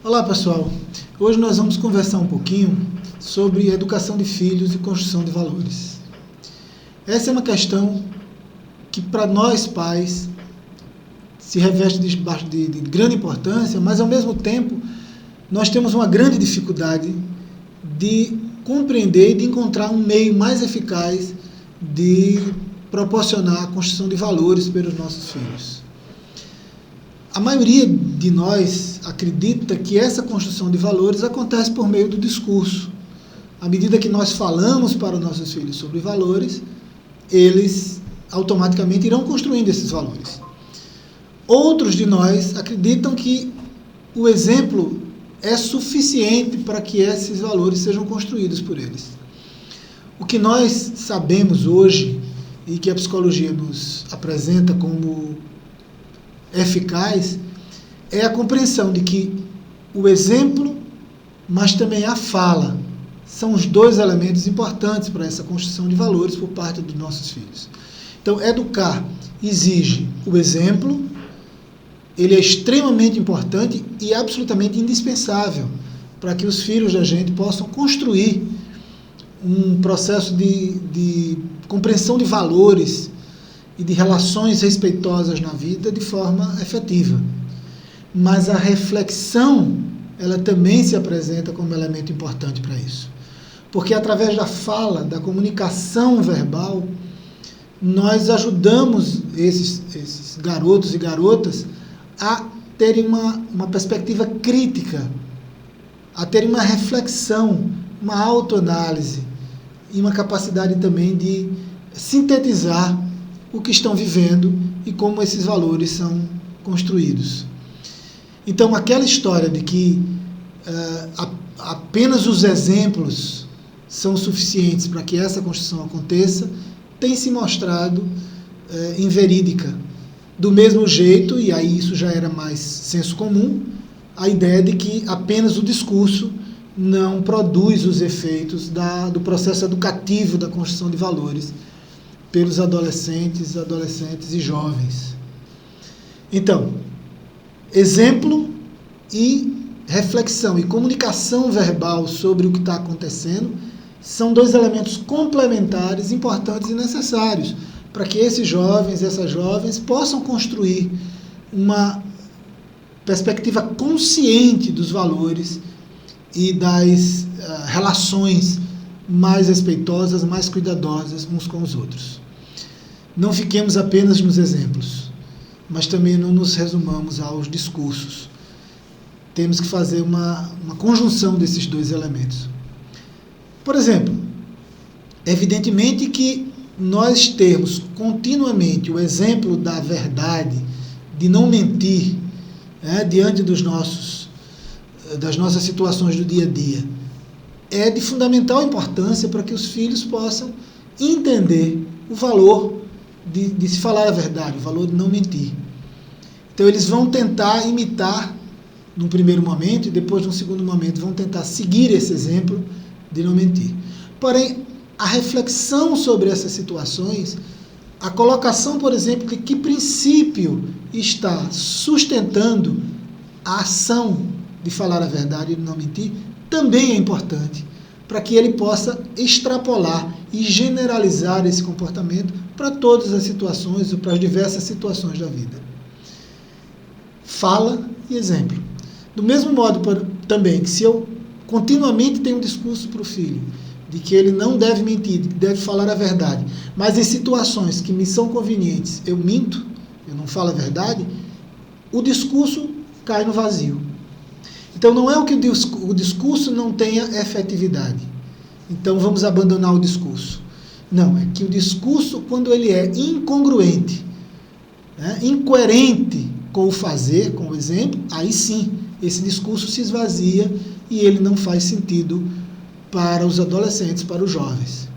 Olá pessoal, hoje nós vamos conversar um pouquinho sobre educação de filhos e construção de valores. Essa é uma questão que para nós pais se reveste de grande importância, mas ao mesmo tempo nós temos uma grande dificuldade de compreender e de encontrar um meio mais eficaz de proporcionar a construção de valores pelos nossos filhos. A maioria de nós acredita que essa construção de valores acontece por meio do discurso. À medida que nós falamos para os nossos filhos sobre valores, eles automaticamente irão construindo esses valores. Outros de nós acreditam que o exemplo é suficiente para que esses valores sejam construídos por eles. O que nós sabemos hoje e que a psicologia nos apresenta como eficaz é a compreensão de que o exemplo, mas também a fala, são os dois elementos importantes para essa construção de valores por parte dos nossos filhos. Então, educar exige o exemplo, ele é extremamente importante e absolutamente indispensável para que os filhos da gente possam construir um processo de compreensão de valores e de relações respeitosas na vida de forma efetiva. Mas a reflexão, ela também se apresenta como elemento importante para isso. Porque através da fala, da comunicação verbal, nós ajudamos esses garotos e garotas a terem uma perspectiva crítica, a terem uma reflexão, uma autoanálise e uma capacidade também de sintetizar o que estão vivendo e como esses valores são construídos. Então, aquela história de que apenas os exemplos são suficientes para que essa construção aconteça, tem se mostrado inverídica. Do mesmo jeito, e aí isso já era mais senso comum, a ideia de que apenas o discurso não produz os efeitos do processo educativo da construção de valores pelos adolescentes e jovens. Então, exemplo e reflexão e comunicação verbal sobre o que está acontecendo são dois elementos complementares, importantes e necessários para que esses jovens e essas jovens possam construir uma perspectiva consciente dos valores e das relações mais respeitosas, mais cuidadosas uns com os outros. Não fiquemos apenas nos exemplos, mas também não nos resumamos aos discursos. Temos que fazer uma conjunção desses dois elementos. Por exemplo, evidentemente que nós termos continuamente o exemplo da verdade, de não mentir, diante das nossas situações do dia a dia, é de fundamental importância para que os filhos possam entender o valor de se falar a verdade, o valor de não mentir. Então eles vão tentar imitar num primeiro momento e depois num segundo momento vão tentar seguir esse exemplo de não mentir. Porém, a reflexão sobre essas situações, a colocação, por exemplo, de que princípio está sustentando a ação de falar a verdade e de não mentir, também é importante para que ele possa extrapolar e generalizar esse comportamento para todas as situações ou para as diversas situações da vida. Fala e exemplo. Do mesmo modo também que se eu continuamente tenho um discurso para o filho de que ele não deve mentir, de que deve falar a verdade, mas em situações que me são convenientes eu minto, eu não falo a verdade, o discurso cai no vazio. Então não é que o discurso não tenha efetividade. Então vamos abandonar o discurso. Não, é que o discurso, quando ele é incongruente, incoerente com o fazer, com o exemplo, aí sim, esse discurso se esvazia e ele não faz sentido para os adolescentes, para os jovens.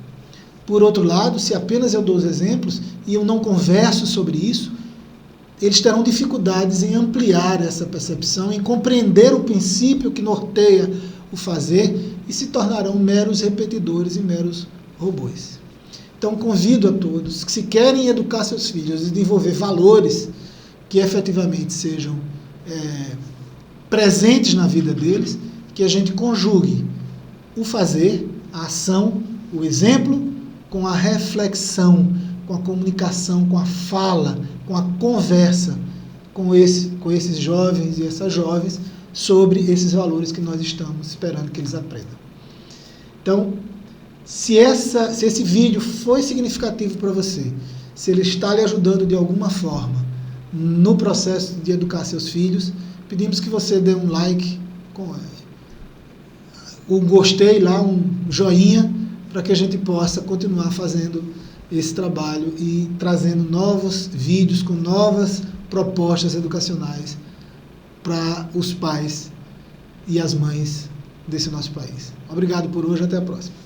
Por outro lado, se apenas eu dou os exemplos e eu não converso sobre isso, eles terão dificuldades em ampliar essa percepção, em compreender o princípio que norteia o fazer e se tornarão meros repetidores e meros robôs. Então, convido a todos que, se querem educar seus filhos e desenvolver valores que efetivamente sejam presentes na vida deles, que a gente conjugue o fazer, a ação, o exemplo, com a reflexão, com a comunicação, com a fala, com a conversa com esses jovens e essas jovens sobre esses valores que nós estamos esperando que eles aprendam. Então, se esse vídeo foi significativo para você, se ele está lhe ajudando de alguma forma no processo de educar seus filhos, pedimos que você dê um like, um gostei lá, um joinha, para que a gente possa continuar fazendo esse trabalho e trazendo novos vídeos com novas propostas educacionais para os pais e as mães desse nosso país. Obrigado por hoje, até a próxima.